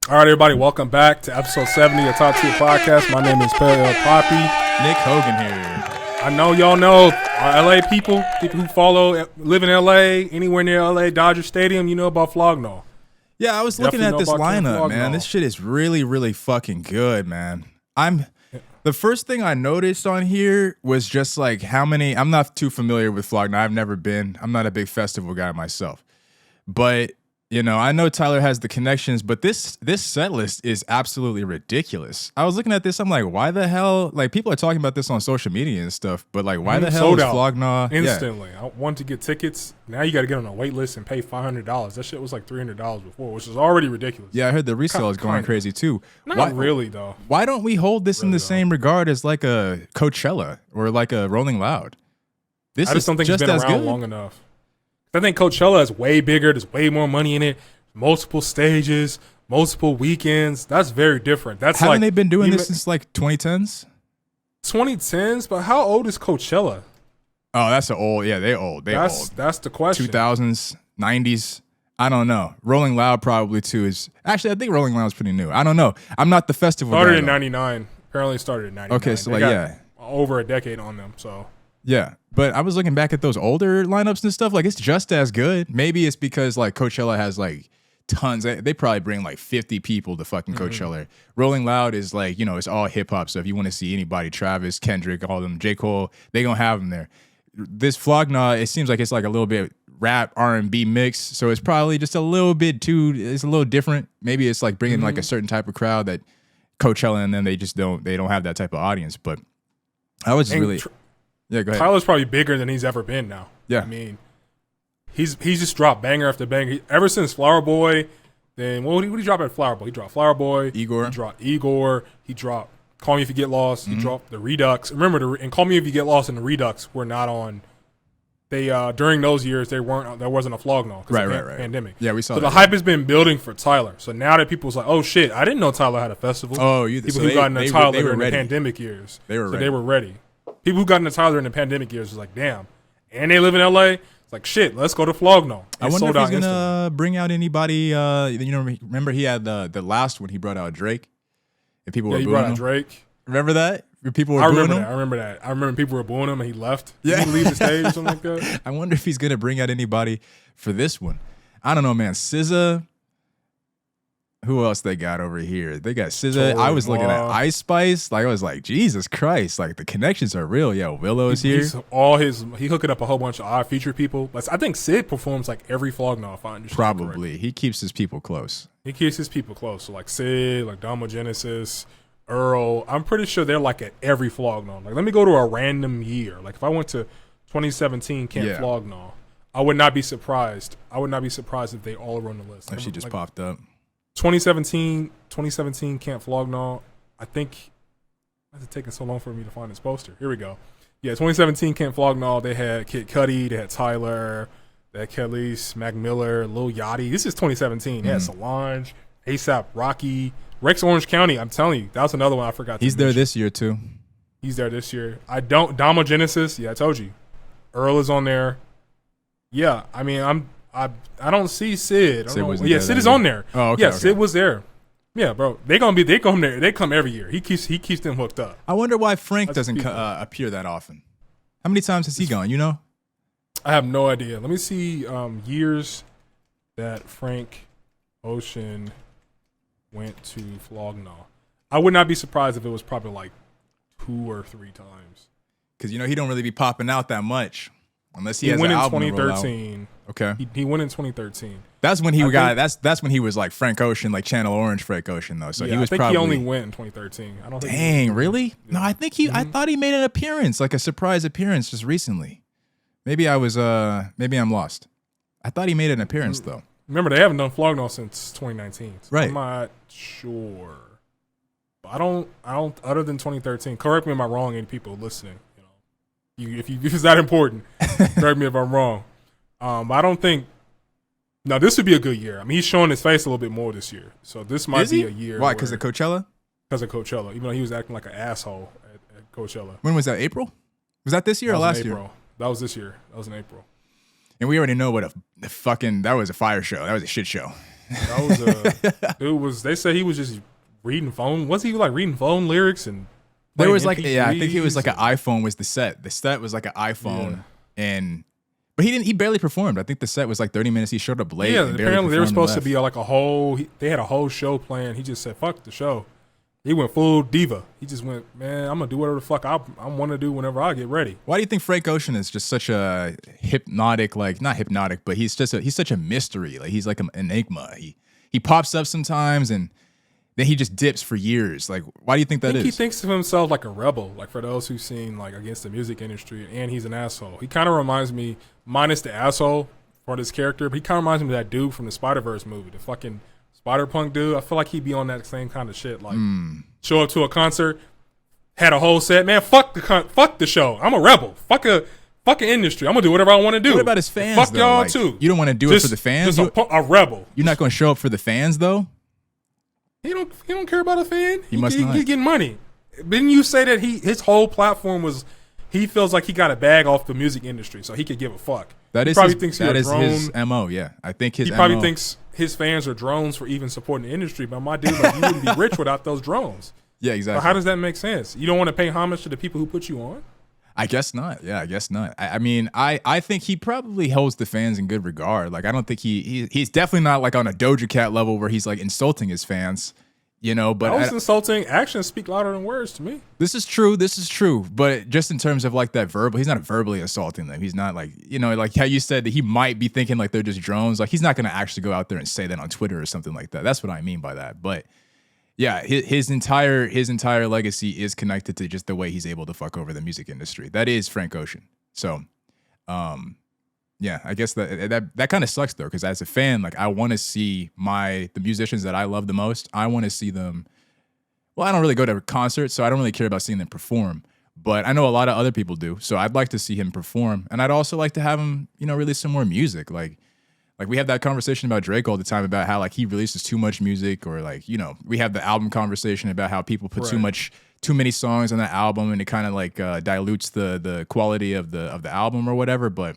All right, everybody, welcome back to episode 70 of Top Tier Podcast. My name is Pale Poppy. Nick Hogan here. I know y'all know our LA people who follow, live in LA, anywhere near LA, Dodger Stadium, you know about Flog Gnaw. Yeah, I was looking at this lineup, man. This shit is really, really fucking good, man. The first thing I noticed on here was just like how many. I'm not too familiar with Flog Gnaw. I've never been. I'm not a big festival guy myself, but you know, I know Tyler has the connections, but this set list is absolutely ridiculous. I was looking at this, I'm like, why the hell? Like, people are talking about this on social media and stuff, but like, why the hell is Flog Gnaw instantly? Yeah. I wanted to get tickets. Now you got to get on a wait list and pay $500. That shit was like $300 before, which is already ridiculous. Yeah, I heard the resale is going crazy too. Not really though. Why don't we hold this in the same regard as like a Coachella or like a Rolling Loud? I just don't think it's been around long enough. I think Coachella is way bigger. There's way more money in it. Multiple stages, multiple weekends. That's very different. Haven't they been doing this since like 2010s? 2010s, but how old is Coachella? Oh, that's old. Yeah, they old. That's the question. 2000s, 90s. I don't know. Rolling Loud probably too is actually. I think Rolling Loud is pretty new. I don't know. I'm not the festival. Started in '99. Apparently started in '99. Okay, so they got over a decade on them. So. Yeah, but I was looking back at those older lineups and stuff. Like, it's just as good. Maybe it's because like Coachella has like tons. They probably bring like 50 people to fucking Coachella. Rolling Loud is like, you know, it's all hip hop. So if you want to see anybody, Travis, Kendrick, all of them, J. Cole, they gonna have them there. This Flog Gnaw, it seems like it's like a little bit rap R&B mix. So it's probably just a little bit it's a little different. Maybe it's like bringing like a certain type of crowd that Coachella, and then they don't have that type of audience. But I was really. Yeah, go ahead. Tyler's probably bigger than he's ever been now. Yeah. I mean, he's just dropped banger after banger. Ever since Flower Boy, then what did he drop at Flower Boy? He dropped Flower Boy. Igor. He dropped Igor. He dropped Call Me If You Get Lost. He dropped The Redux. Remember, and Call Me If You Get Lost and The Redux were not on. They during those years, there wasn't a Flog Gnaw because of the pandemic. Yeah, we saw that. So the hype has been building for Tyler. So now that people's like, oh, shit, I didn't know Tyler had a festival. Oh, people who got into Tyler in the pandemic years. They were ready. People who got into Tyler in the pandemic years was like, damn. And they live in LA. It's like, shit, let's go to Flog Gnaw. I wonder if he's going to bring out anybody. Remember he had the last one he brought out Drake? And people were booing him. Brought out Drake. Remember that? People were booing him? I remember that. I remember people were booing him and he left. Yeah. Did he leave the stage or something like that? I wonder if he's going to bring out anybody for this one. I don't know, man. SZA. Who else they got over here? They got SZA. I was looking at Ice Spice. Like, I was like, Jesus Christ. Like, the connections are real. Yeah, Willow's here. He hooking up a whole bunch of odd feature people. But I think Sid performs like every Flog Gnaw, if I understand. Probably. Correct. He keeps his people close. So like Sid, like Domo Genesis, Earl. I'm pretty sure they're like at every Flog Gnaw. Like, let me go to a random year. Like, if I went to 2017 Camp Flog Gnaw, I would not be surprised. If they all were on the list. If she just popped up. 2017 Camp Flog Gnaw. I think it's taking so long for me to find this poster. Here we go. Yeah, 2017 Camp Flog Gnaw. They had Kid Cudi, they had Tyler, they had Kelis, Mac Miller, Lil Yachty. This is 2017. They had Solange, ASAP Rocky, Rex Orange County. I'm telling you, that was another one I forgot. He's there this year too. He's there this year. Domo Genesis. Yeah, I told you. Earl is on there. Yeah, I mean, I don't see Sid. Sid is on there. Oh, okay. Yeah, Sid was there. Yeah, bro. They come there. They come every year. He keeps them hooked up. I wonder why Frank doesn't appear that often. How many times has he gone? You know? I have no idea. Let me see years that Frank Ocean went to Flog Gnaw. I would not be surprised if it was probably like 2 or 3 times. Because he don't really be popping out that much. Unless he has went an in album 2013. Okay. He went in 2013. That's when that's when he was like Frank Ocean, like Channel Orange Frank Ocean though. So he was he only went in 2013. I don't think. Dang, really? Yeah. No, I think I thought he made an appearance, like a surprise appearance just recently. Maybe I'm lost. I thought he made an appearance though. Remember, they haven't done Flog Gnaw since 2019. So right. I'm not sure. I don't other than 2013. Correct me if I'm wrong, any people listening. If it's that important, correct me if I'm wrong. But I don't think. No, this would be a good year. I mean, he's showing his face a little bit more this year, so this might be a year. Why? Because of Coachella. Because of Coachella, even though he was acting like an asshole at Coachella. When was that? April? Was that this year or last year? That was this year. That was in April. And we already know what that was a fire show. That was a shit show. That was dude was. They said he was just reading phone. Was he like reading phone lyrics and? There was playing like, I think it was like an MP3s? iPhone was the set. The set was like an iPhone, and but he barely performed. I think the set was like 30 minutes. He showed up late. Yeah, and barely apparently they were performed and supposed to left. be like a whole. They had a whole show planned. He just said, "Fuck the show." He went full diva. He just went, man. I'm gonna do whatever the fuck I want to do whenever I get ready. Why do you think Frank Ocean is just such a hypnotic, like not hypnotic, but he's such a mystery. Like he's like an enigma. He pops up sometimes and then he just dips for years. Like why do you think that is? He thinks of himself like a rebel. Like for those who've seen like Against the Music Industry, and he's an asshole. He kind of reminds me, minus the asshole for this character, but he kind of reminds me of that dude from the Spider-Verse movie, the fucking Spider-Punk dude. I feel like he'd be on that same kind of shit. Like show up to a concert, had a whole set. Man, fuck the show. I'm a rebel. Fucking industry. I'm gonna do whatever I want to do. What about his fans? Fuck though? y'all Like, too. You don't want to do it for the fans. Just a rebel. You're not going to show up for the fans though. He don't care about a fan. He must not. He's getting money. Didn't you say that his whole platform was he feels like he got a bag off the music industry, so he could give a fuck. That he is probably his, thinks that you're a is drone. his MO. Yeah, I think his He probably MO. thinks his fans are drones for even supporting the industry. But my dude, like, you wouldn't be rich without those drones. Yeah, So exactly. how does that make sense? You don't want to pay homage to the people who put you on? I guess not. Yeah, I guess not. I mean, I think he probably holds the fans in good regard. Like, I don't think he's definitely not like on a Doja Cat level where he's like insulting his fans, you know. But That was insulting. Actions speak louder than words to me. this is true. This is true. But just in terms of like that verbal, he's not verbally assaulting them. He's not like, you know, like how you said that he might be thinking like they're just drones. Like he's not going to actually go out there and say that on Twitter or something like that. That's what I mean by that. But yeah, his entire legacy is connected to just the way he's able to fuck over the music industry. That is Frank Ocean. So, yeah, I guess that kind of sucks though, because as a fan, like I want to see the musicians that I love the most. I want to see them. Well, I don't really go to concerts, so I don't really care about seeing them perform. But I know a lot of other people do, so I'd like to see him perform, and I'd also like to have him, you know, release some more music. Like we have that conversation about Drake all the time about how like he releases too much music, or like, you know, we have the album conversation about how people put too many songs on the album and it kind of like dilutes the quality of the album or whatever. But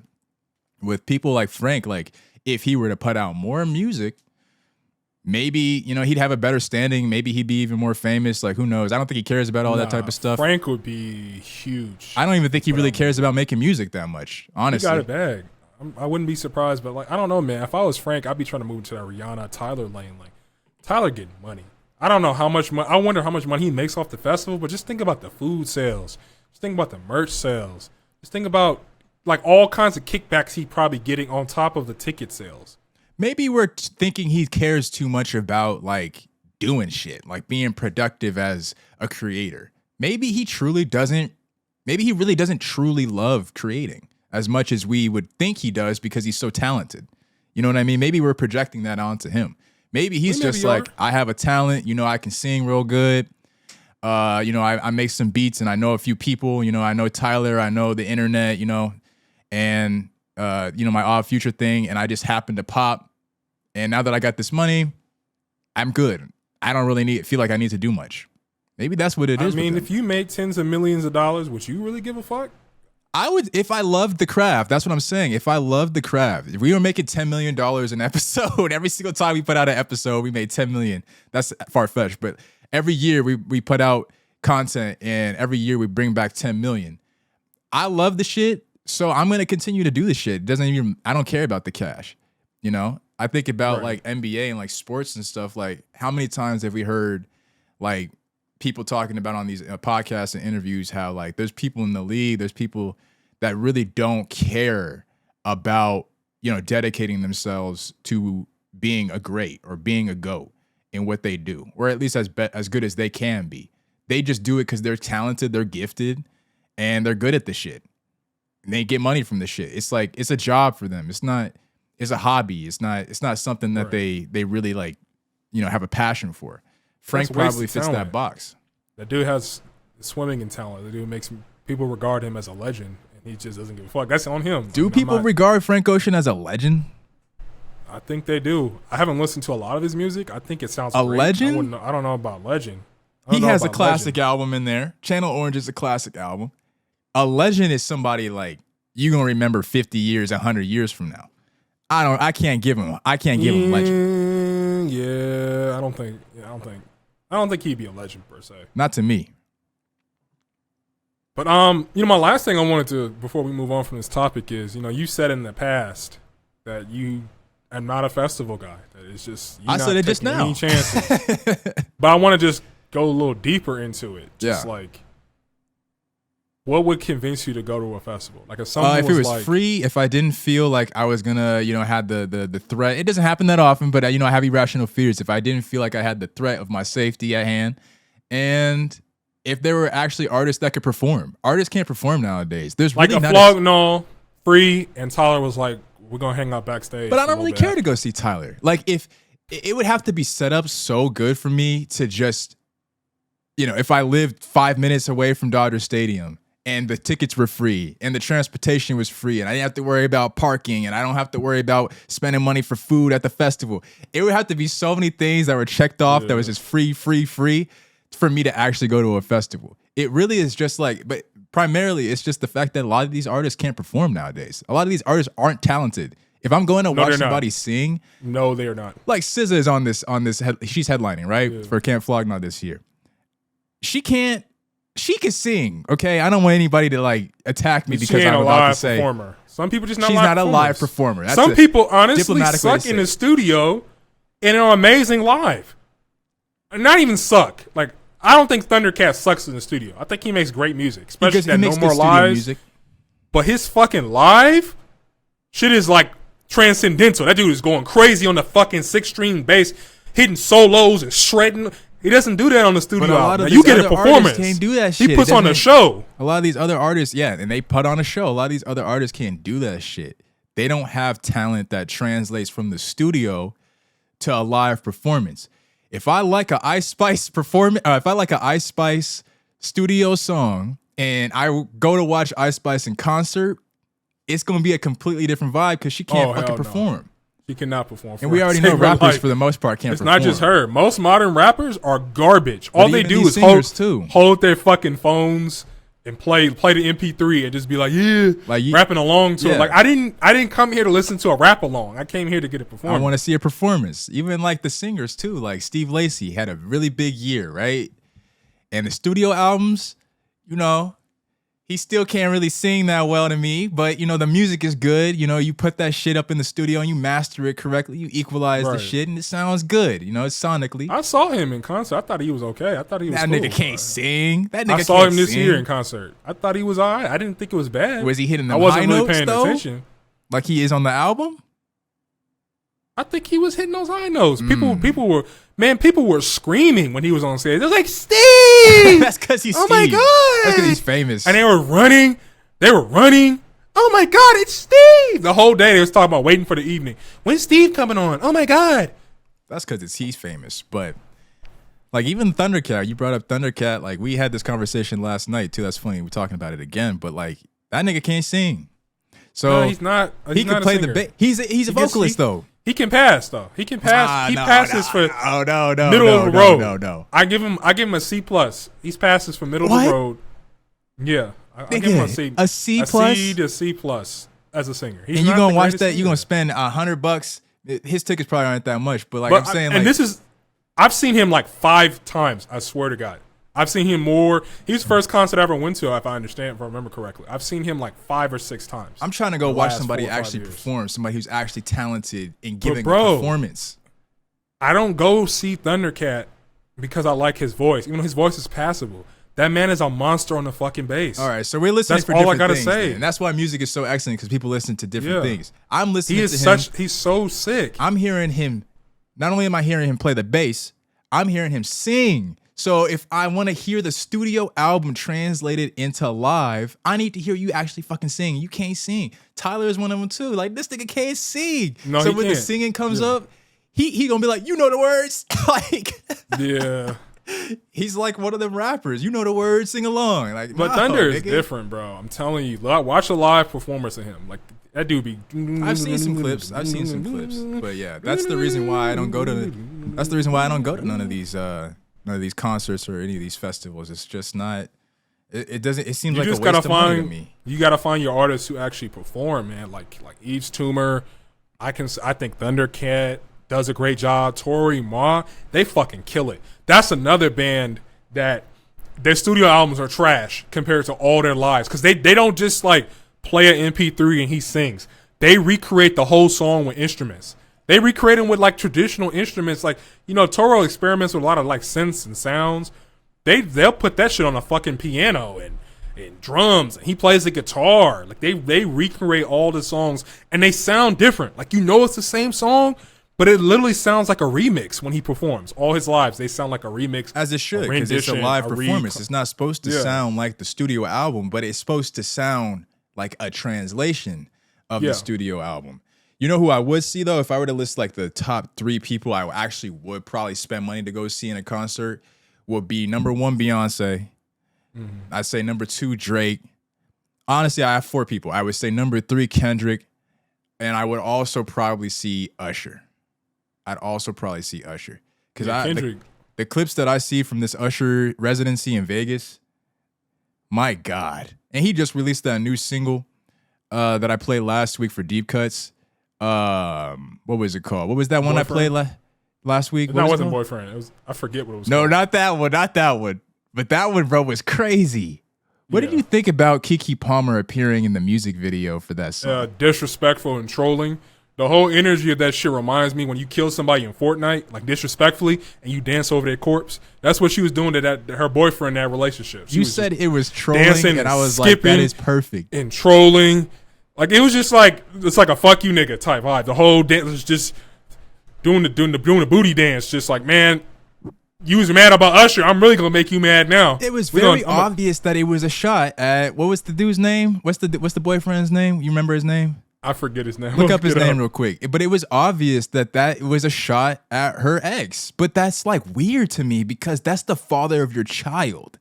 with people like Frank, like if he were to put out more music, maybe, you know, he'd have a better standing. Maybe he'd be even more famous. Like, who knows? I don't think he cares about all that type of stuff. Frank would be huge. I don't even think he really cares about making music that much, honestly. He got a bag. I wouldn't be surprised, but like I don't know, man. If I was Frank, I'd be trying to move to that Rihanna, Tyler lane. Like Tyler getting money. I don't know how much money. I wonder how much money he makes off the festival. But just think about the food sales. Just think about the merch sales. Just think about like all kinds of kickbacks he probably getting on top of the ticket sales. Maybe we're thinking he cares too much about like doing shit, like being productive as a creator. Maybe he truly doesn't. Maybe he really doesn't truly love creating as much as we would think he does because he's so talented. You know what I mean? Maybe we're projecting that onto him. Maybe he's just like, I have a talent, you know, I can sing real good. You know, I make some beats and I know a few people, you know, I know Tyler, I know the internet, you know, and, you know, my Odd Future thing. And I just happen to pop. And now that I got this money, I'm good. I don't really feel like I need to do much. Maybe that's what it is. I mean, if you made tens of millions of dollars, would you really give a fuck? I would, if I loved the craft. That's what I'm saying. If I loved the craft, if we were making $10 million an episode, every single time we put out an episode, we made $10 million. That's far-fetched, but every year we put out content, and every year we bring back 10 million. I love the shit, so I'm gonna continue to do the shit. I don't care about the cash. You know, I think about like NBA and like sports and stuff. Like, how many times have we heard like people talking about on these podcasts and interviews how like there's people in the league, there's people that really don't care about, you know, dedicating themselves to being a great or being a GOAT in what they do, or at least as good as they can be. They just do it because they're talented, they're gifted, and they're good at the shit. And they get money from the shit. It's like, it's a job for them. It's a hobby. It's not something that they really like, you know, have a passion for. Frank probably fits that box. That dude has swimming and talent. The dude makes people regard him as a legend, and he just doesn't give a fuck. That's on him. Do people regard Frank Ocean as a legend? I think they do. I haven't listened to a lot of his music. I think it sounds a great. legend. I don't know about legend. He has a classic album in there. Channel Orange is a classic album. A legend is somebody like you're gonna remember 50 years, 100 years from now. I can't give him legend. Yeah, I don't think he'd be a legend per se. Not to me. But my last thing I wanted to, before we move on from this topic, is you said in the past that you are not a festival guy. That it's just I said it just now. Any chances. But I want to just go a little deeper into it. Just like, what would convince you to go to a festival? Like if someone if it was free, if I didn't feel like I was gonna, have the threat. It doesn't happen that often, but I have irrational fears. If I didn't feel like I had the threat of my safety at hand, and if there were actually artists that could perform. Artists can't perform nowadays. There's like really a Flog Gnaw, free, and Tyler was like, we're gonna hang out backstage. But I don't really care to go see Tyler. Like if it would have to be set up so good for me to just, if I lived 5 minutes away from Dodger Stadium and the tickets were free and the transportation was free and I didn't have to worry about parking and I don't have to worry about spending money for food at the festival. It would have to be so many things that were checked off that was just free for me to actually go to a festival. It really is just like, but primarily it's just the fact that a lot of these artists can't perform nowadays. A lot of these artists aren't talented. If I'm going to watch somebody sing, no, they are not. Like SZA is on this. She's headlining, right, for Camp Flog Gnaw this year. She can sing, okay? I don't want anybody to like attack me because I'm about to say performer. Some people just she's not a live performer. That's some people honestly suck in the studio and are amazing live. Not even suck. Like I don't think Thundercat sucks in the studio. I think he makes great music, especially that No More Lies. Music. But his fucking live shit is like transcendental. That dude is going crazy on the fucking 6-string bass, hitting solos and shredding. He doesn't do that on the studio album. Now, you get a performance. Can't do that shit. He puts on a show. A lot of these other artists, and they put on a show. A lot of these other artists can't do that shit. They don't have talent that translates from the studio to a live performance. If I like an Ice Spice if I like an Ice Spice studio song and I go to watch Ice Spice in concert, it's gonna be a completely different vibe because she can't fucking perform. She cannot perform. And we already know rappers for the most part can't perform. It's not just her. Most modern rappers are garbage. All they do is hold their fucking phones and play the MP3 and just be like, rapping along to it. Like I didn't come here to listen to a rap along. I came here to get a performance. I want to see a performance. Even like the singers too. Like Steve Lacy had a really big year, right? And the studio albums, he still can't really sing that well to me, but the music is good. You put that shit up in the studio and you master it correctly. You equalize the shit and it sounds good. It's sonically. I saw him in concert. I thought he was okay. I thought he was that cool. Nigga can't sing. That nigga I saw him this year in concert. I thought he was all right. I didn't think it was bad. Was he hitting the high notes, really paying though? Attention. Like he is on the album? I think he was hitting those high notes. People were screaming when he was on stage. They was like, Steve! That's because he's Steve. Oh my God. That's because he's famous. And they were running. Oh my God, it's Steve! The whole day they was talking about waiting for the evening. When's Steve coming on? Oh my God. That's because he's famous. But like even Thundercat, you brought up Thundercat. Like we had this conversation last night too. That's funny. We're talking about it again. But like that nigga can't sing. So no, he's not. He can play the bass. He's a vocalist though. He can pass though. He can pass. He passes for middle of the road. No. I give him a C+. He passes for middle of the road. Yeah. I give him a C. A C+? A C to C+ as a singer. And you gonna watch that? You gonna spend $100? His tickets probably aren't that much, but I'm saying, I've seen him like 5 times. I swear to God, I've seen him more. His first concert I ever went to, if I remember correctly. I've seen him like 5 or 6 times. I'm trying to go watch somebody actually perform. Somebody who's actually talented in giving a performance. I don't go see Thundercat because I like his voice, even though his voice is passable. That man is a monster on the fucking bass. All right, so we're listening for different things. That's all I gotta say. And that's why music is so excellent, because people listen to different things. I'm listening to him. He's so sick. I'm hearing him. Not only am I hearing him play the bass, I'm hearing him sing. So if I want to hear the studio album translated into live, I need to hear you actually fucking sing. You can't sing. Tyler is one of them too. Like, this nigga can't sing. No, so when the singing comes up, he gonna be like, you know the words. Like, yeah. He's like one of them rappers. You know the words, sing along. Like, but Thunder is different, bro. I'm telling you. Watch a live performance of him. Like, that dude be. I've seen some clips. But yeah, that's the reason why I don't go to. That's the reason why I don't go to none of these concerts or any of these festivals. It's just not. It doesn't. It seems like a waste of money to me. You gotta find your artists who actually perform, man. Like Eve's Tumor. I think Thundercat. does a great job. Tori Ma, they fucking kill it. That's another band that their studio albums are trash compared to all their lives because they don't just like play an MP3 and he sings. They recreate the whole song with instruments. They recreate them with like traditional instruments. Like, you know, Toro experiments with a lot of like synths and sounds. They'll put that shit on a fucking piano and drums. And he plays the guitar. Like they recreate all the songs and they sound different. Like, you know, it's the same song, but it literally sounds like a remix when he performs. All his lives, they sound like a remix. As it should, because it's a live performance. It's not supposed to sound like the studio album, but it's supposed to sound like a translation of the studio album. You know who I would see, though? If I were to list like the top 3 people I actually would probably spend money to go see in a concert, would be number 1, Beyonce. I'd say number 2, Drake. Honestly, I have 4 people. I would say number 3, Kendrick. And I would also probably see Usher. Because the clips that I see from this Usher residency in Vegas, my God. And he just released that new single that I played last week for Deep Cuts. What was it called? What was that one Boyfriend? I played last week? That wasn't Boyfriend. It was, I forget what it was No, called. not that one. But that one, bro, was crazy. What did you think about Keke Palmer appearing in the music video for that song? Disrespectful and trolling. The whole energy of that shit reminds me when you kill somebody in Fortnite, like disrespectfully, and you dance over their corpse. That's what she was doing to her boyfriend in that relationship. You said it was trolling, and I was like, that is perfect. And trolling. Like, it was just like, it's like a fuck you nigga type vibe. The whole dance was just doing the booty dance. Just like, man, you was mad about Usher. I'm really going to make you mad now. It was very obvious that it was a shot at, what was the dude's name? What's the boyfriend's name? You remember his name? I forget his name. Look up his name real quick. But it was obvious that was a shot at her ex. But that's like weird to me because that's the father of your child.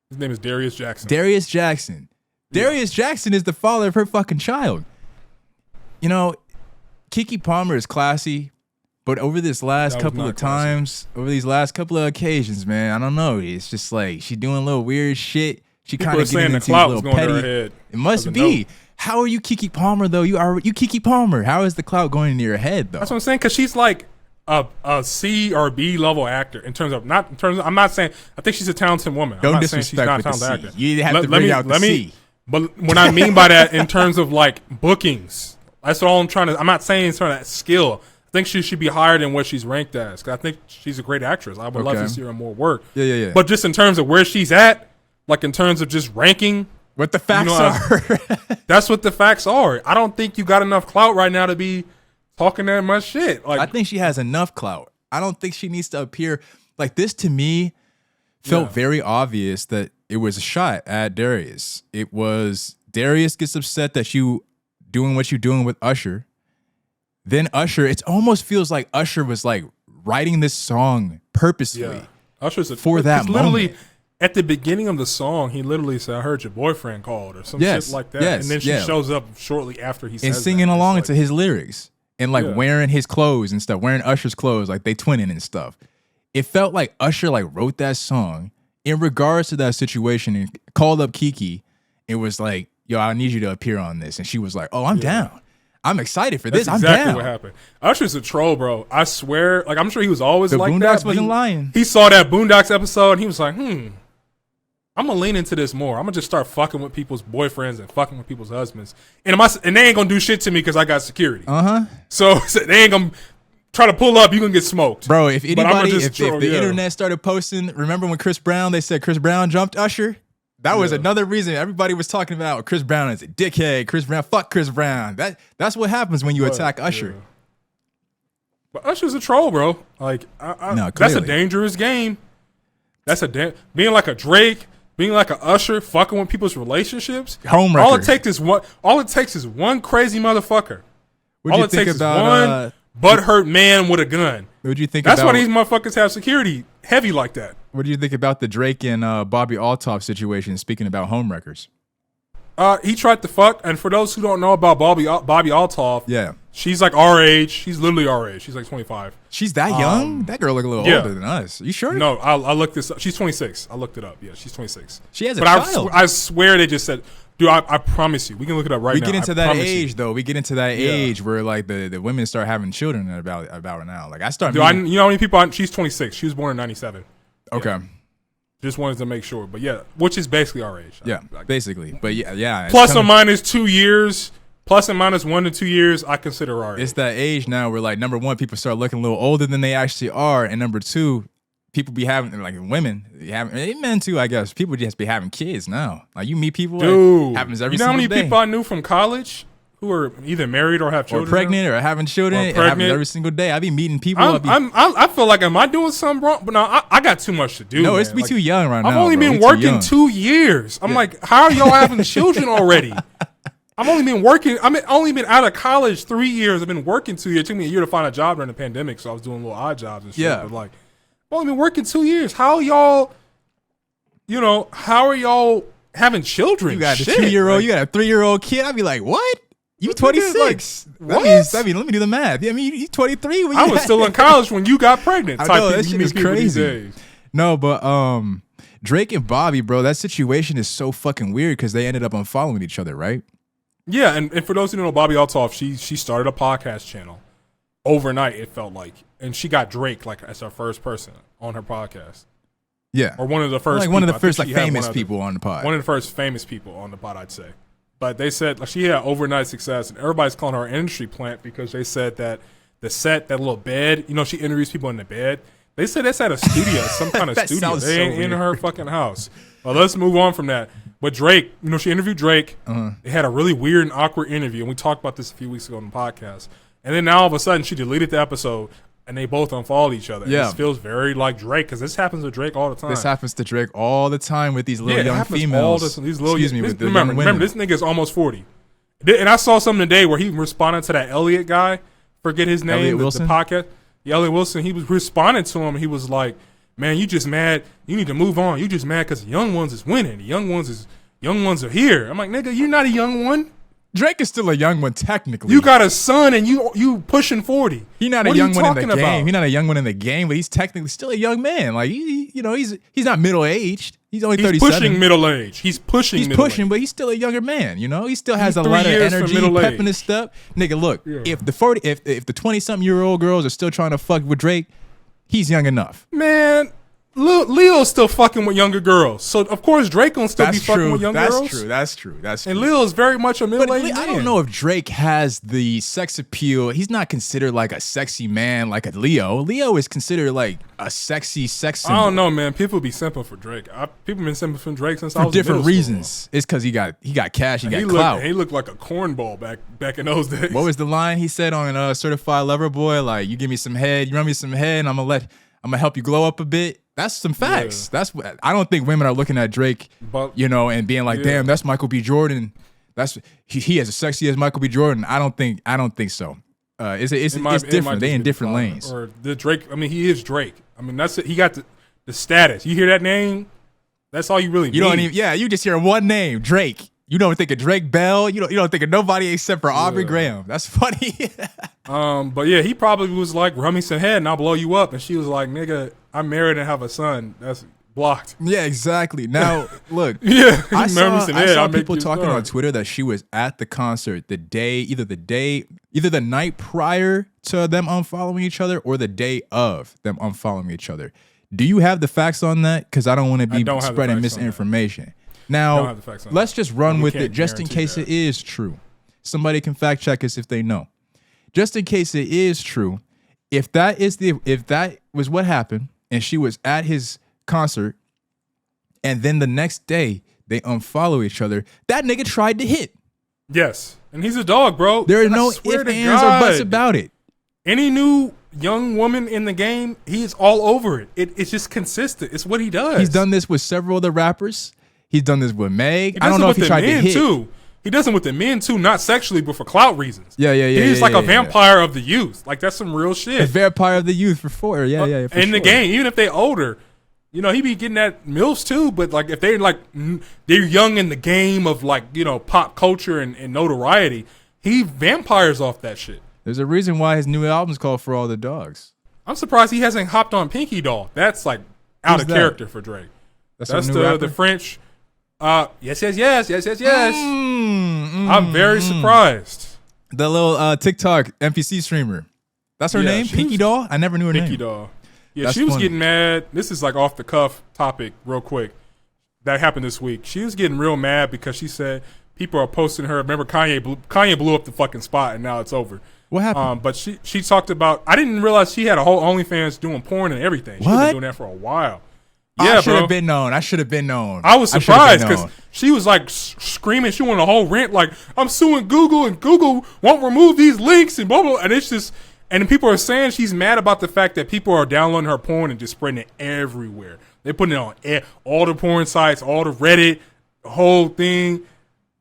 His name is Darius Jackson. Darius Jackson is the father of her fucking child. You know, Keke Palmer is classy, but over these last couple of occasions, man, I don't know. It's just like she doing a little weird shit. She kind of getting into a little petty. It must be. How are you Keke Palmer though? You Keke Palmer. How is the clout going into your head though? That's what I'm saying. Because she's like a C or B level actor in terms of I'm not saying. I think she's a talented woman. Don't I'm not disrespect saying she's not a talented actor. You have to bring out the C. But what I mean by that, in terms of like bookings, that's all I'm trying to. I'm not saying it's her skill. I think she should be higher than what she's ranked as. Because I think she's a great actress. I would love to see her in more work. Yeah. But just in terms of where she's at, like in terms of just ranking. What the facts are. That's what the facts are. I don't think you got enough clout right now to be talking that much shit. Like, I think she has enough clout. I don't think she needs to appear like this. To me, felt very obvious that it was a shot at Darius. It was Darius gets upset that you doing what you're doing with Usher. Then Usher, it almost feels like Usher was like writing this song purposely. Usher's for that moment. Literally, at the beginning of the song, he literally said, "I heard your boyfriend called," or some shit like that. And then she shows up shortly after he says and singing along to his lyrics and like Yeah. wearing his clothes and stuff, wearing Usher's clothes, like they twinning and stuff. It felt like Usher like wrote that song in regards to that situation and called up Keke. It was like, yo, I need you to appear on this. And she was like, oh, I'm down. I'm excited for this. That's I'm exactly down. what happened. Usher's a troll, bro. I swear. Like, I'm sure he was always The like Boondocks that. wasn't lying. He saw that Boondocks episode and he was like, I'm gonna lean into this more. I'm gonna just start fucking with people's boyfriends and fucking with people's husbands. And they ain't gonna do shit to me because I got security. So they ain't gonna try to pull up. You gonna get smoked, bro. If anybody, if the yeah. internet started posting, remember when Chris Brown? They said Chris Brown jumped Usher. That was another reason everybody was talking about Chris Brown as a dickhead. Chris Brown, fuck Chris Brown. That's what happens when you attack Usher. Yeah. But Usher's a troll, bro. Like, No, that's a dangerous game. That's being like a Drake, being like a Usher, fucking with people's relationships. Homewrecker. All it takes is one crazy motherfucker. All it takes is one butthurt man with a gun. What do you think? That's why these motherfuckers have security heavy like that. What do you think about the Drake and Bobbi Althoff situation? Speaking about homewreckers, he tried to fuck, and for those who don't know about Bobbi Althoff, she's like our age. She's literally our age. She's like 25. She's that young? That girl look a little older than us. You sure? No, I looked this up. She's 26. I looked it up. Yeah, she's 26. She has a child. I swear they just said Dude, I promise you, we can look it up right now. We get into that age though. We get into that age where like the women start having children about now. Like I start. Dude, you know how many people? She's 26. She was born in 97. Okay. Yeah. Just wanted to make sure, but yeah, which is basically our age. Yeah, basically. But yeah. Plus or minus 2 years. Plus and minus 1 to 2 years, I consider our age. It's that age now where like number one, people start looking a little older than they actually are, and number two, people be having like women, men too, I guess. People just be having kids now. Like you meet people, dude, like, happens every you know how single many day. people I knew from college who are either married or have children, or pregnant, or having children. It happens every single day. I be meeting people. I feel like, am I doing something wrong? But no, I got too much to do. No, man. it's be too young right now. I've only been working 2 years. I'm like, how are y'all having children already? I've only been working. Only been out of college 3 years. I've been working 2 years. It took me a year to find a job during the pandemic, so I was doing little odd jobs and shit. Yeah. But like, I've only been working 2 years. How y'all, how are y'all having children? You got shit. a 2-year-old. Like, you got a 3-year-old kid. I'd be like, what? You 26? Like, what? Let me do the math. I mean, you 23. I was still in college when you got pregnant. I know, that shit is crazy. No, but Drake and Bobbi, bro, that situation is so fucking weird because they ended up unfollowing each other, right? Yeah, and for those who don't know, Bobbi Althoff, she started a podcast channel overnight, it felt like. And she got Drake like as her first person on her podcast. Yeah. Or one of the first one of the first like famous people on the pod. One of the first famous people on the pod, I'd say. But they said like, she had overnight success, and everybody's calling her an industry plant because they said that the set, that little bed, she interviews people in the bed. They said that's at a studio, some kind of studio. They ain't in her fucking house. Well, let's move on from that. But Drake, she interviewed Drake. They had a really weird and awkward interview, and we talked about this a few weeks ago on the podcast. And then now all of a sudden she deleted the episode, and they both unfollowed each other. Yeah. This feels very like Drake, because this happens to Drake all the time. This happens to Drake all the time with these little young females. Remember, this nigga is almost 40. And I saw something today where he responded to that Elliot guy. Forget his name. The podcast. Elliot Wilson. He was responding to him. He was like, man, you just mad. You need to move on. You just mad because the young ones is winning. The young ones are here. I'm like, nigga, you're not a young one. Drake is still a young one technically. You got a son and you pushing 40. He's not a young one in the game. He's not a young one in the game, but he's technically still a young man. Like he's not middle aged. He's only 37. He's pushing middle age. He's pushing, but he's still a younger man. He still has a lot of energy, pep in his step. Nigga, look, if the 20-something-year-old girls are still trying to fuck with Drake, he's young enough. Man, Leo's still fucking with younger girls. So, of course, Drake gonna still be fucking with young girls. That's true. And Leo is very much a middle-aged man. I don't know if Drake has the sex appeal. He's not considered like a sexy man like a Leo. Leo is considered like a sexy sex symbol. I don't know, man. People be simping for Drake. People been simping for Drake since I was in different middle reasons. School. It's because he got cash, he got clout. He looked like a cornball back in those days. What was the line he said on Certified Lover Boy? Like, you give me some head, you run me some head, and I'm gonna help you glow up a bit. That's some facts. Yeah. That's what I don't think women are looking at Drake, and being like, damn, that's Michael B. Jordan. That's he as sexy as Michael B. Jordan. I don't think so. It's different. They in different lanes. Or the Drake. I mean, he is Drake. I mean, that's it. He got the status. You hear that name? That's all you really need. You don't even. Yeah, you just hear one name, Drake. You don't think of Drake Bell. You don't think of nobody except for Aubrey Graham. That's funny. But yeah, he probably was like, run me some head and I'll blow you up. And she was like, nigga, I'm married and have a son. That's blocked. Yeah, exactly. Now, look. I saw people talking on Twitter that she was at the concert either the night prior to them unfollowing each other or the day of them unfollowing each other. Do you have the facts on that? Because I don't want to be spreading misinformation. Now, let's just run with it just in case it is true. Somebody can fact check us if they know. Just in case it is true, if that was what happened and she was at his concert and then the next day they unfollow each other, that nigga tried to hit. Yes. And he's a dog, bro. There are no ifs, ands, or buts about it. Any new young woman in the game, he's all over it. It's just consistent. It's what he does. He's done this with several other rappers. He's done this with Meg. I don't know if he tried to hit. Too. He does it with the men too, not sexually, but for clout reasons. Yeah. He's like a vampire of the youth. Like, that's some real shit. A vampire of the youth for in the game, even if they older, he be getting at MILFs too. But like, if they're young in the game of pop culture and notoriety, he vampires off that shit. There's a reason why his new album's called For All the Dogs. I'm surprised he hasn't hopped on Pinky Doll. That's like out of character for Drake. That's the French. Yes. I'm very surprised. The little TikTok NPC streamer. That's her name? Pinky Doll? I never knew her name. Pinky Doll. Yeah, That's she was funny. getting mad. This is like off the cuff topic real quick. That happened this week. She was getting real mad because she said people are posting her. Remember Kanye blew up the fucking spot and now it's over. What happened? But she talked about, I didn't realize she had a whole OnlyFans doing porn and everything. She's been doing that for a while. Yeah, I should have been known. I should have been known. I was surprised because she was like screaming. She went a whole rant like, I'm suing Google and Google won't remove these links and blah, blah. And it's just, and then people are saying she's mad about the fact that people are downloading her porn and just spreading it everywhere. They're putting it on all the porn sites, all the Reddit, the whole thing.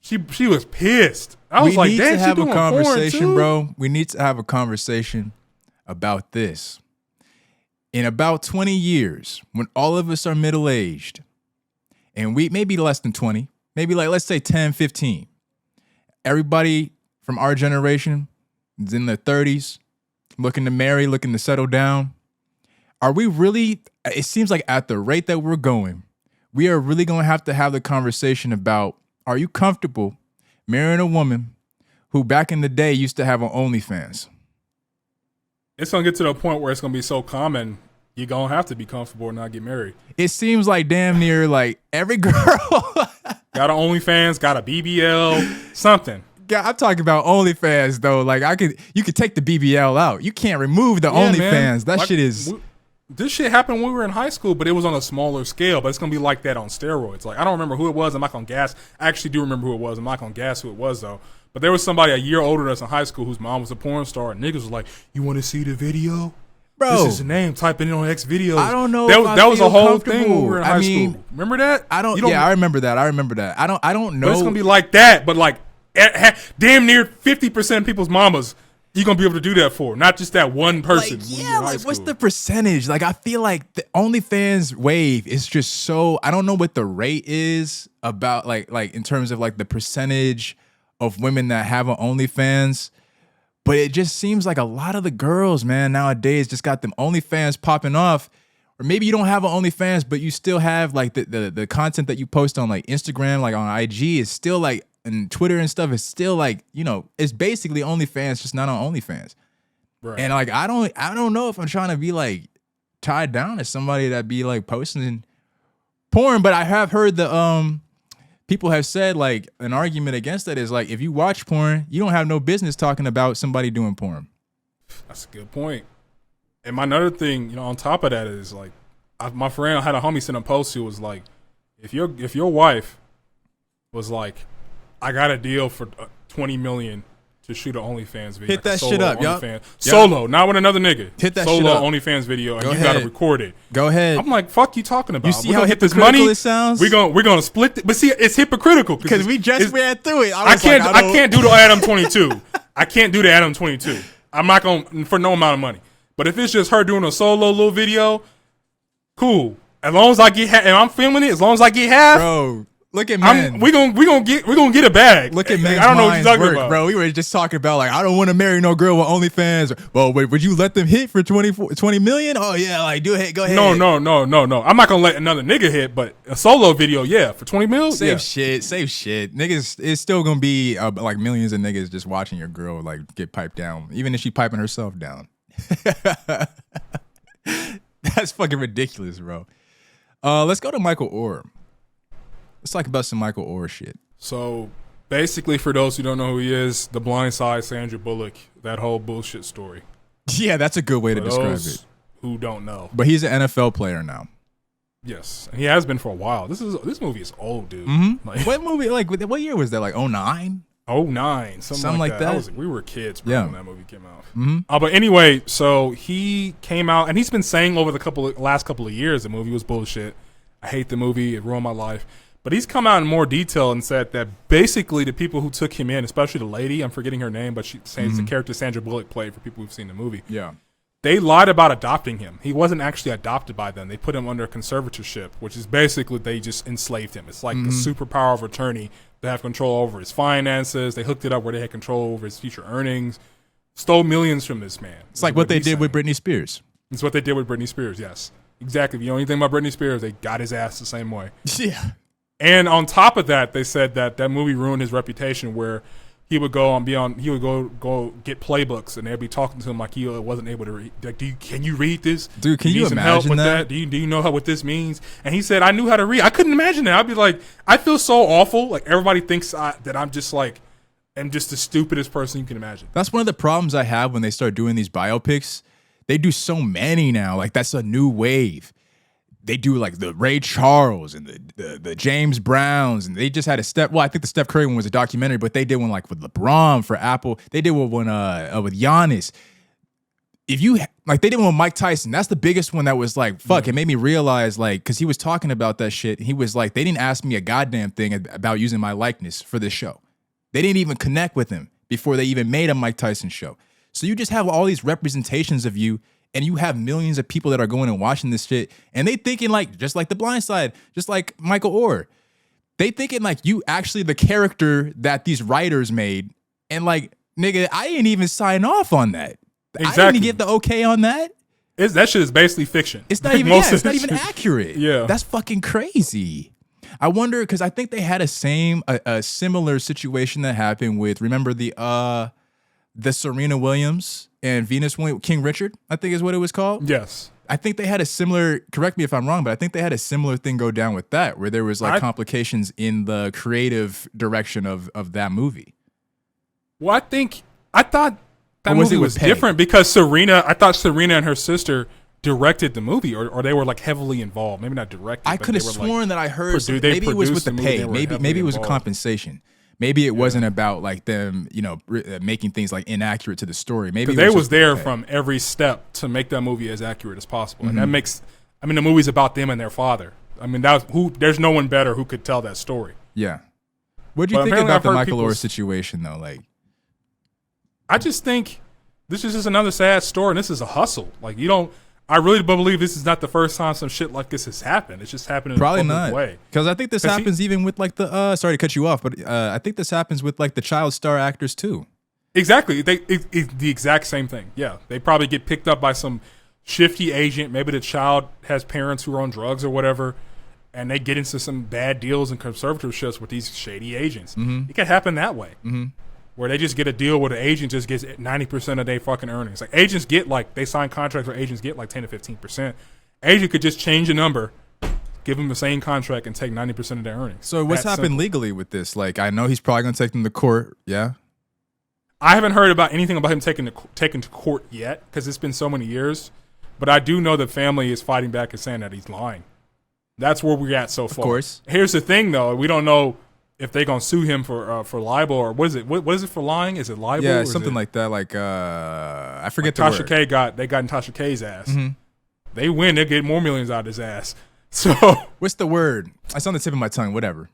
She was pissed. I was like, damn, she doing porn too? We need to have a conversation, bro. We need to have a conversation about this. In about 20 years, when all of us are middle-aged, and we maybe less than 20, maybe like, let's say 10, 15, everybody from our generation is in their 30s, looking to marry, looking to settle down. Are we really, it seems like at the rate that we're going, we are really going to have the conversation about, are you comfortable marrying a woman who back in the day used to have an OnlyFans? It's going to get to the point where it's going to be so common, you're going to have to be comfortable and not get married. It seems like damn near like every girl. Got an OnlyFans, got a BBL, something. Yeah, I'm talking about OnlyFans though. Like you could take the BBL out. You can't remove the OnlyFans. That like, shit is. This shit happened when we were in high school, but it was on a smaller scale. But it's going to be like that on steroids. Like, I don't remember who it was. I'm not going to gas. I actually do remember who it was. I'm not going to gas who it was, though. But there was somebody a year older than us in high school whose mom was a porn star. And niggas was like, you want to see the video? Bro. This is the name. Type it in on X videos. I don't know. That was a whole thing when we were in high school. Remember that? I remember that. I remember that. I don't know. But it's going to be like that. But like damn near 50% of people's mamas you're going to be able to do that for, not just that one person. Like, yeah, like what's the percentage? Like, I feel like the OnlyFans wave is just so, I don't know what the rate is about, like in terms of like the percentage of women that have an OnlyFans, but it just seems like a lot of the girls, man, nowadays just got them OnlyFans popping off. Or maybe you don't have an OnlyFans, but you still have like the content that you post on like Instagram, like on IG is still like, and Twitter and stuff is still like, you know, it's basically OnlyFans, just not on OnlyFans. Right. And like, I don't know if I'm trying to be like tied down to somebody that be like posting porn, but I have heard the people have said like an argument against that is like, if you watch porn, you don't have no business talking about somebody doing porn. That's a good point. And my another thing, you know, on top of that is like, my friend had a homie send a post who was like, if your wife was like, I got a deal for $20 million to shoot an OnlyFans video. Hit that shit up, y'all. Solo, not with another nigga. Hit that solo shit up. OnlyFans video, and you gotta record it. Go ahead. I'm like, fuck you talking about? You see how hypocritical it sounds? We're gonna split it. But see, it's hypocritical because we just ran through it. I can't do the Adam 22. I can't do the Adam 22. I'm not gonna for no amount of money. But if it's just her doing a solo little video, cool. As long as I get half, and I'm filming it, as long as I get half, bro. Look at men. We gonna get a bag. Look at men. I don't know what you're talking about, bro. We were just talking about like I don't want to marry no girl with OnlyFans. Well, wait, would you let them hit for 20 million? Oh yeah, like do it. Go ahead. No. I'm not gonna let another nigga hit, but a solo video, yeah, for 20 mil. Save shit. Niggas, it's still gonna be like millions of niggas just watching your girl like get piped down, even if she piping herself down. That's fucking ridiculous, bro. Let's go to Michael Oher. Let's talk about some Michael Oher shit. So basically, for those who don't know who he is, The Blind Side, Sandra Bullock, that whole bullshit story. Yeah, that's a good way to describe it. Who don't know? But he's an NFL player now. Yes, and he has been for a while. This movie is old, dude. Mm-hmm. Like, what movie? Like, what year was that? Like 09? 09, something like that. We were kids when that movie came out. Mm-hmm. But anyway, so he came out, and he's been saying over the last couple of years the movie was bullshit. I hate the movie. It ruined my life. But he's come out in more detail and said that basically the people who took him in, especially the lady, I'm forgetting her name, but she's the character Sandra Bullock played for people who've seen the movie. Yeah. They lied about adopting him. He wasn't actually adopted by them. They put him under conservatorship, which is basically they just enslaved him. It's like the superpower of attorney. They have control over his finances. They hooked it up where they had control over his future earnings. Stole millions from this man. It's like what they did with Britney Spears. It's what they did with Britney Spears, yes. Exactly. If you know anything about Britney Spears, they got his ass the same way. Yeah. And on top of that, they said that movie ruined his reputation, where he would go go get playbooks, and they'd be talking to him like he wasn't able to read. Like, can you read this? Dude, can you you need some help imagine with that? Do you know what this means? And he said, I knew how to read. I couldn't imagine that. I'd be like, I feel so awful. Like, everybody thinks that I'm just like, I'm just the stupidest person you can imagine. That's one of the problems I have when they start doing these biopics. They do so many now. Like, that's a new wave. They do like the Ray Charles and the James Browns, and they just had I think the Steph Curry one was a documentary, but they did one like with LeBron for Apple. They did one with Giannis. They did one with Mike Tyson. That's the biggest one that was like, fuck, it made me realize, like, because he was talking about that shit. He was like, they didn't ask me a goddamn thing about using my likeness for this show. They didn't even connect with him before they even made a Mike Tyson show. So you just have all these representations of you, and you have millions of people that are going and watching this shit, and they thinking like, just like The Blind Side, just like Michael Oher, they thinking like you actually the character that these writers made, and like, nigga, I didn't even sign off on that. Exactly. I didn't get the okay on that. That shit is basically fiction. It's not even. It's not even accurate. Yeah, that's fucking crazy. I wonder, because I think they had a similar situation that happened with, remember the Serena Williams and Venus Williams, King Richard, I think is what it was called. Yes. I think they had a similar, correct me if I'm wrong, but I think they had a similar thing go down with that, where there was like complications in the creative direction of that movie. Well, I thought that movie was different because I thought Serena and her sister directed the movie, or they were like heavily involved. Maybe not directed. I could have sworn that I heard maybe it was with the pay. Maybe it was a involved. compensation. Maybe it wasn't about like them, making things like inaccurate to the story. Maybe they was there from every step to make that movie as accurate as possible, and that makes. I mean, the movie's about them and their father. I mean, there's no one better who could tell that story. Yeah. What do you think about the Michael Oher situation, though? Like, I just think this is just another sad story, and this is a hustle. Like, you don't. I really believe this is not the first time some shit like this has happened. It's just happened in a public way. Because I think this happens even with like the sorry to cut you off, but I think this happens with like the child star actors too. Exactly. It's the exact same thing. Yeah. They probably get picked up by some shifty agent. Maybe the child has parents who are on drugs or whatever, and they get into some bad deals and conservatorships with these shady agents. Mm-hmm. It can happen that way. Mm-hmm. Where they just get a deal where the agent just gets 90% of their fucking earnings. Like, agents get they sign contracts where agents get like 10 to 15%. Agent could just change a number, give them the same contract, and take 90% of their earnings. So what's happened legally with this? Like, I know he's probably going to take them to court. Yeah. I haven't heard about anything about him taken to court yet because it's been so many years. But I do know the family is fighting back and saying that he's lying. That's where we're at so far. Of course. Here's the thing, though. We don't know if they're gonna sue him for libel, or what is it? What is it for lying? Is it libel? Yeah, something like that. Like I forget like the Tasha word. K got in Tasha K's ass. Mm-hmm. They win, they get more millions out of his ass. So what's the word? It's on the tip of my tongue. Whatever.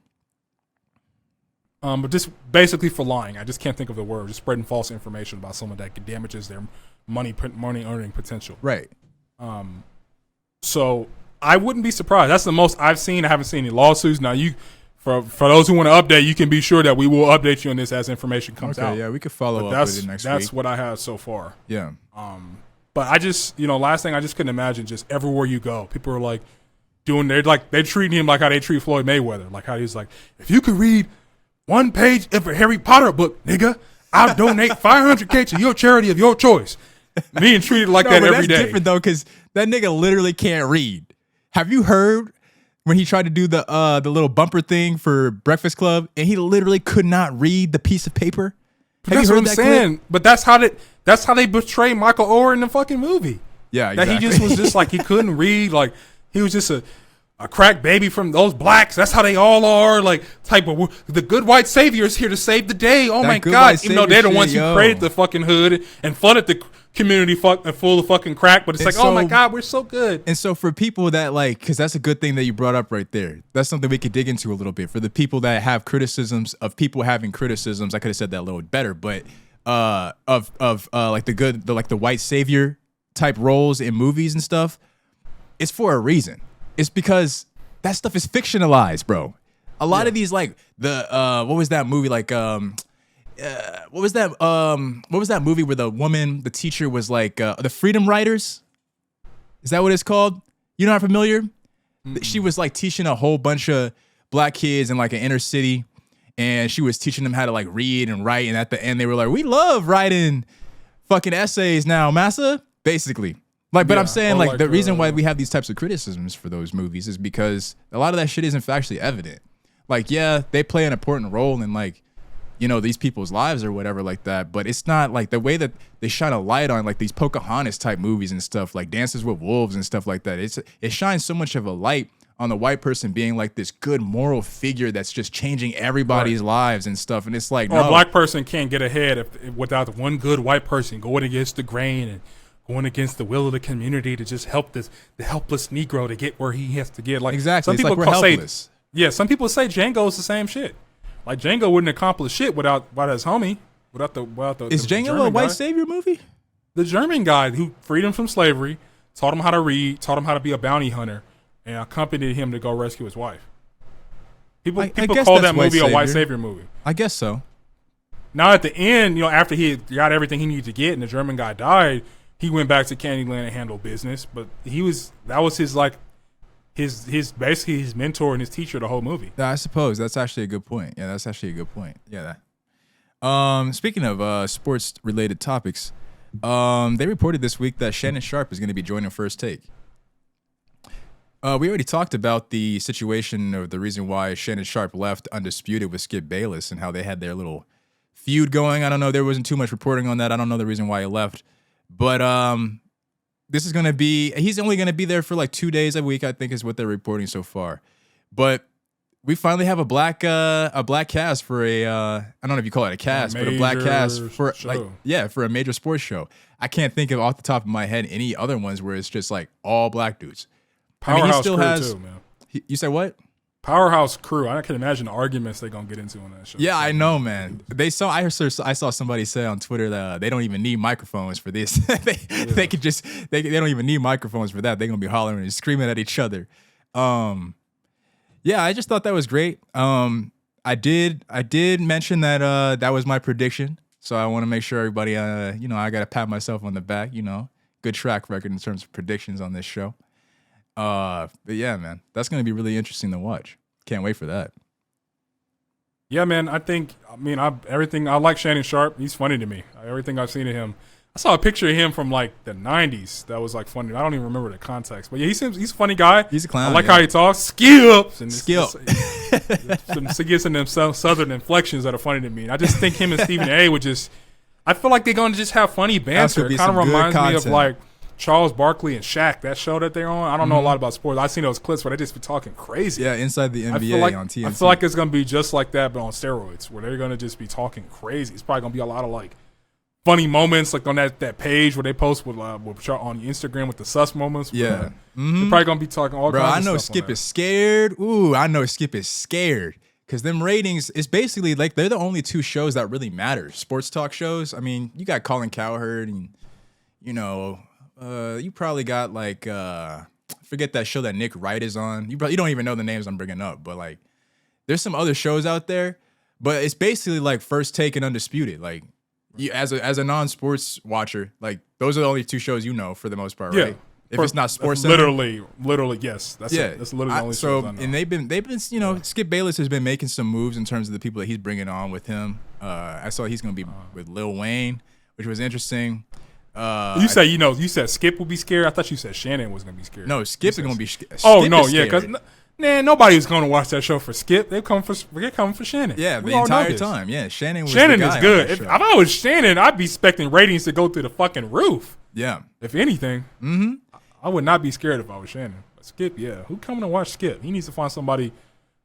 But just basically for lying. I just can't think of the word. Just spreading false information about someone that damages their money earning potential. Right. So I wouldn't be surprised. That's the most I've seen. I haven't seen any lawsuits. Now For those who want to update, you can be sure that we will update you on this as information comes out. Yeah, we could follow up with it next week. That's what I have so far. Yeah. But I just, last thing, I just couldn't imagine just everywhere you go, people are like they're treating him like how they treat Floyd Mayweather. Like how he's like, if you could read one page of a Harry Potter book, nigga, I'll donate $500K to your charity of your choice. Being treated like that every day. That's different though, because that nigga literally can't read. Have you heard when he tried to do the little bumper thing for Breakfast Club, and he literally could not read the piece of paper? That's what I'm saying. Clip? But that's how they portray Michael Oher in the fucking movie. Yeah, exactly. That he just was just like he couldn't read, like he was just a crack baby from those blacks. That's how they all are. Like type of the good white savior is here to save the day. Oh my God! Even though they're the ones who created the fucking hood and flooded the community full of fucking crack, but it's like, oh my God, we're so good. And so for people that because that's a good thing that you brought up right there. That's something we could dig into a little bit. For the people that have criticisms of people having criticisms, I could have said that a little better, but of like the white savior type roles in movies and stuff, it's for a reason. It's because that stuff is fictionalized, bro. A lot of these, like what was that movie? Like what was that movie where the teacher was like the Freedom Riders? Is that what it's called? You're not familiar? Mm-hmm. She was like teaching a whole bunch of black kids in like an inner city, and she was teaching them how to like read and write. And at the end, they were like, "We love writing fucking essays now, massa." Basically, like, but I'm saying like the reason why we have these types of criticisms for those movies is because a lot of that shit isn't factually evident. Like, yeah, they play an important role in like, you know, these people's lives or whatever like that, but it's not like the way that they shine a light on like these Pocahontas type movies and stuff, like Dances with Wolves and stuff like that. It shines so much of a light on the white person being like this good moral figure that's just changing everybody's lives and stuff. And it's like, or no, a black person can't get ahead without the one good white person going against the grain and going against the will of the community to just help the helpless Negro to get where he has to get. Like, exactly. Some people like we're helpless. Some people say Django's the same shit. Like, Django wouldn't accomplish shit without his homie, without the Is Django German a white guy. savior movie? The German guy who freed him from slavery, taught him how to read, taught him how to be a bounty hunter, and accompanied him to go rescue his wife. People call that movie a white savior movie. I guess so. Now at the end, you know, after he got everything he needed to get and the German guy died, he went back to Candyland and handled business. But that was his basically his mentor and his teacher the whole movie. I suppose that's actually a good point. Yeah, that's actually a good point. Yeah. Speaking of sports related topics, they reported this week that Shannon Sharpe is going to be joining First Take. We already talked about the situation or the reason why Shannon Sharpe left Undisputed with Skip Bayless and how they had their little feud going. I don't know. There wasn't too much reporting on that. I don't know the reason why he left. But this is going to be, he's only going to be there for like 2 days a week, I think is what they're reporting so far. But we finally have a black cast for I don't know if you call it a cast, but a black cast for for a major sports show. I can't think of off the top of my head any other ones where it's just like all black dudes. Powerhouse crew too, man. You said what? Powerhouse crew. I can imagine the arguments they're gonna get into on that show. Yeah, I know, man. I saw somebody say on Twitter that they don't even need microphones for this. They could just they don't even need microphones for that. They're gonna be hollering and screaming at each other. Yeah, I just thought that was great. I did mention that that was my prediction. So I want to make sure everybody I gotta pat myself on the back, good track record in terms of predictions on this show. But yeah, man, that's going to be really interesting to watch. Can't wait for that. Yeah, man, I like Shannon Sharpe. He's funny to me. Everything I've seen of him. I saw a picture of him from like the 90s that was like funny. I don't even remember the context. But yeah, he's a funny guy. He's a clown. I like how he talks. Skip. Skip. He gets in them southern inflections that are funny to me. And I just think him and Stephen A would just, I feel like they're going to just have funny banter. It kind of reminds me of like Charles Barkley and Shaq, that show that they're on. I don't know a lot about sports. I've seen those clips where they just be talking crazy. Yeah, Inside the NBA on TNT. I feel like it's going to be just like that, but on steroids, where they're going to just be talking crazy. It's probably going to be a lot of like funny moments, like on that page where they post with on Instagram with the sus moments. Yeah. They're probably going to be talking all kinds of stuff. I know Skip is scared. Ooh, I know Skip is scared. Because them ratings, it's basically like they're the only two shows that really matter. Sports talk shows. I mean, you got Colin Cowherd and, you probably got like forget that show that Nick Wright is on. You don't even know the names I'm bringing up, but like there's some other shows out there. But it's basically like First Take and Undisputed. Like you, as a non-sports watcher, like those are the only two shows for the most part, right? If it's not Sports Center. Literally, yes. That's literally the only shows I know. And they've been Skip Bayless has been making some moves in terms of the people that he's bringing on with him. I saw he's going to be with Lil Wayne, which was interesting. You said Skip will be scared. I thought you said Shannon was gonna be scared. No, Skip is gonna be scared. Oh no, yeah, because nobody's gonna watch that show for Skip. They're coming for Shannon. Yeah, the entire time. Yeah, Shannon is good. If I was Shannon, I'd be expecting ratings to go through the fucking roof. Yeah, if anything, I would not be scared if I was Shannon. But Skip, yeah, who coming to watch Skip? He needs to find somebody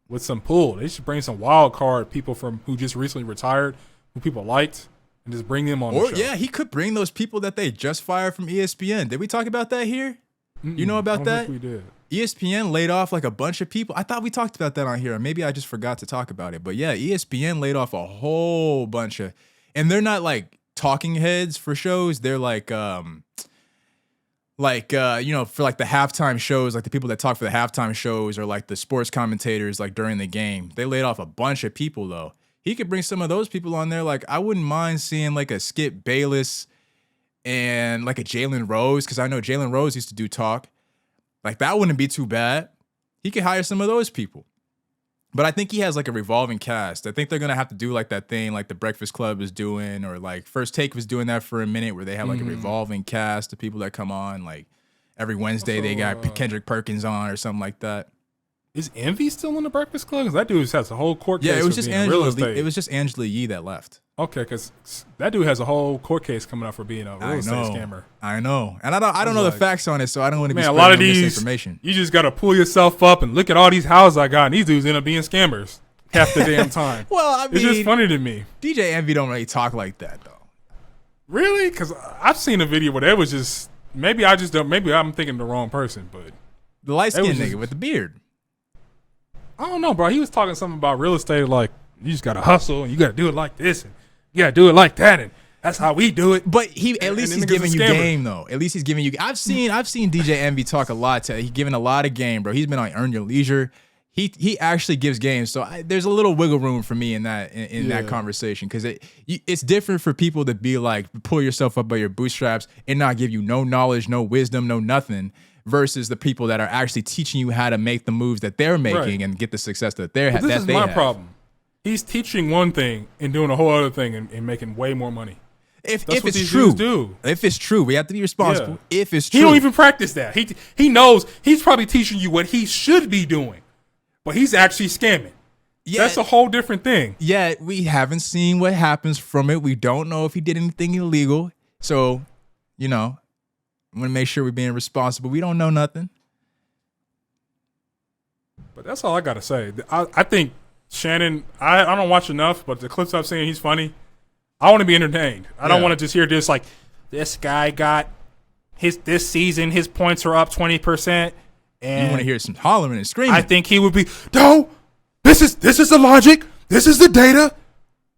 with some pull. They should bring some wild card people who just recently retired, who people liked. And just bring them on the show. Yeah, he could bring those people that they just fired from ESPN. Did we talk about that here? You know about that? We did. ESPN laid off like a bunch of people. I thought we talked about that on here. Maybe I just forgot to talk about it. But yeah, ESPN laid off a whole bunch of, and they're not like talking heads for shows. They're like for like the halftime shows, like the people that talk for the halftime shows or like the sports commentators like during the game. They laid off a bunch of people though. He could bring some of those people on there. Like, I wouldn't mind seeing like a Skip Bayless and like a Jalen Rose, because I know Jalen Rose used to do talk. Like, that wouldn't be too bad. He could hire some of those people. But I think he has like a revolving cast. I think they're gonna have to do like that thing like the Breakfast Club is doing, or like First Take was doing that for a minute, where they have like a revolving cast of people that come on. Like every Wednesday they got Kendrick Perkins on or something like that. Is Envy still in the Breakfast Club? Because that dude has a whole court case. Yeah, it was just Angela. It was just Angela Yee that left. Okay, because that dude has a whole court case coming up for being a real estate scammer. I know, and I don't know the facts on it, so I don't want to be spreading a lot of these misinformation. You just got to pull yourself up and look at all these houses I got, and these dudes end up being scammers half the damn time. Well, I mean, it's just funny to me. DJ Envy don't really talk like that though. Really? Because I've seen a video where they was just maybe I'm thinking the wrong person, but the light skinned nigga with the beard. I don't know, bro. He was talking something about real estate, like you just gotta hustle and you gotta do it like this and you gotta do it like that, and that's how we do it. But at least he's giving you game though. At least he's giving you. I've seen DJ Envy talk a lot. He's giving a lot of game, bro. He's been on Earn Your Leisure. He actually gives game. So there's a little wiggle room for me in that that conversation, because it's different for people to be like pull yourself up by your bootstraps and not give you no knowledge, no wisdom, no nothing, versus the people that are actually teaching you how to make the moves that they're making and get the success that they're having. This is my problem. He's teaching one thing and doing a whole other thing and making way more money. If it's true, if it's true, we have to be responsible. Yeah. If it's true, he don't even practice that. He knows he's probably teaching you what he should be doing, but he's actually scamming. Yeah, that's a whole different thing. Yeah, we haven't seen what happens from it. We don't know if he did anything illegal. So, I'm gonna make sure we're being responsible. We don't know nothing. But that's all I gotta say. I think Shannon. I don't watch enough, but the clips I've seen, he's funny. I want to be entertained. I don't want to just hear this like, this guy got this season, his points are up 20%. And you want to hear some hollering and screaming. I think he would be, no, this is the logic. This is the data.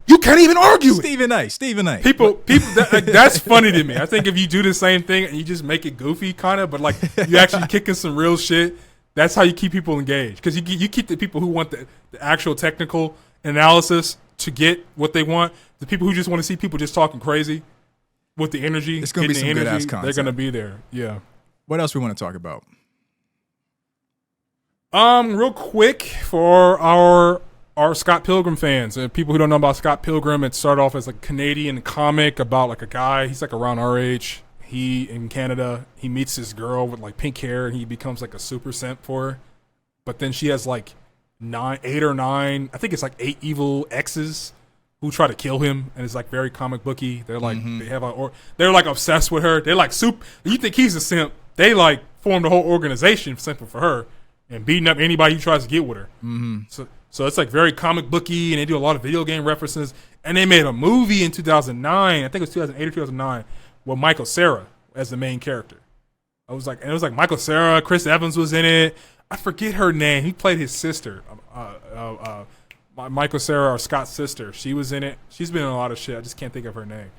You can't even argue Stephen A. People, that's funny to me. I think if you do the same thing and you just make it goofy kind of, but like you actually kicking some real shit, that's how you keep people engaged. Because you keep the people who want the actual technical analysis to get what they want. The people who just want to see people just talking crazy with the energy, it's going to be some good-ass content. They're going to be there. Yeah. What else we want to talk about? Real quick for our Scott Pilgrim fans, people who don't know about Scott Pilgrim, it started off as a Canadian comic about like a guy. He's like around our age. In Canada, he meets this girl with like pink hair, and he becomes like a super simp for her. But then she has like 8 or 9, I think it's like 8 evil exes who try to kill him, and it's like very comic booky. They're like they're like obsessed with her. They're like you think he's a simp? They like formed a whole organization simping for her and beating up anybody who tries to get with her. Mm-hmm. So it's like very comic booky, and they do a lot of video game references. And they made a movie in 2009, I think it was 2008 or 2009, with Michael Cera as the main character. It was like Michael Cera, Chris Evans was in it. I forget her name. He played his sister, Michael Cera, or Scott's sister. She was in it. She's been in a lot of shit. I just can't think of her name.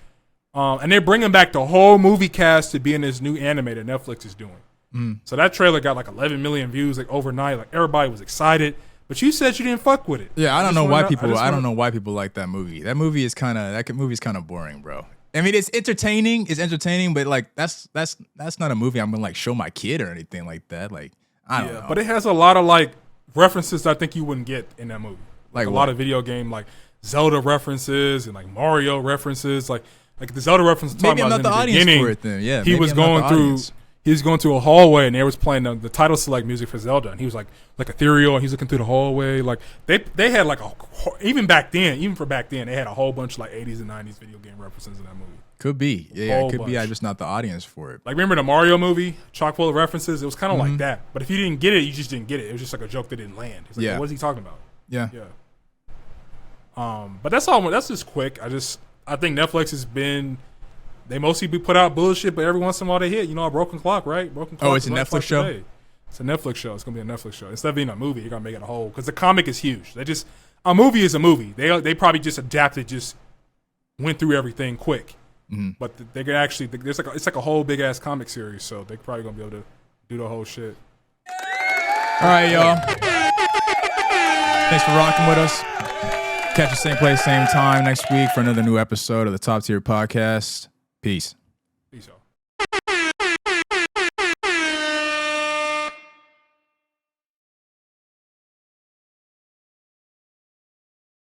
And they're bringing back the whole movie cast to be in this new anime that Netflix is doing. So that trailer got like 11 million views like overnight. Like everybody was excited. But you said you didn't fuck with it. Yeah, I don't know why people like that movie. That movie is kind of boring, bro. I mean, it's entertaining. But like that's not a movie I'm gonna like show my kid or anything like that. Like I don't know. But it has a lot of like references I think you wouldn't get in that movie. Like a lot of video game like Zelda references and like Mario references. Like the Zelda reference. Maybe I'm not the audience for it then. Yeah, he was going through a hallway, and they was playing the title select music for Zelda, and he was like ethereal, and he's looking through the hallway. Like they had like even for back then, they had a whole bunch of like 80s and 90s video game references in that movie. Could be, yeah, it could be. I'm just not the audience for it. Like remember the Mario movie, chock full of references. It was kind of like that, but if you didn't get it, you just didn't get it. It was just like a joke that didn't land. It's like, what is he talking about? Yeah. But that's all. That's just quick. I think Netflix has been. They mostly put out bullshit, but every once in a while they hit. A broken clock, right? Broken clock. Oh, it's a Netflix show? Today. It's a Netflix show. It's going to be a Netflix show. Instead of being a movie, you're going to make it a whole. Because the comic is huge. A movie is a movie. They probably just adapted, just went through everything quick. Mm-hmm. But they could actually, it's like a whole big-ass comic series, so they're probably going to be able to do the whole shit. All right, y'all. Thanks for rocking with us. Catch us same place, same time next week for another new episode of the Top Tier Podcast. Peace.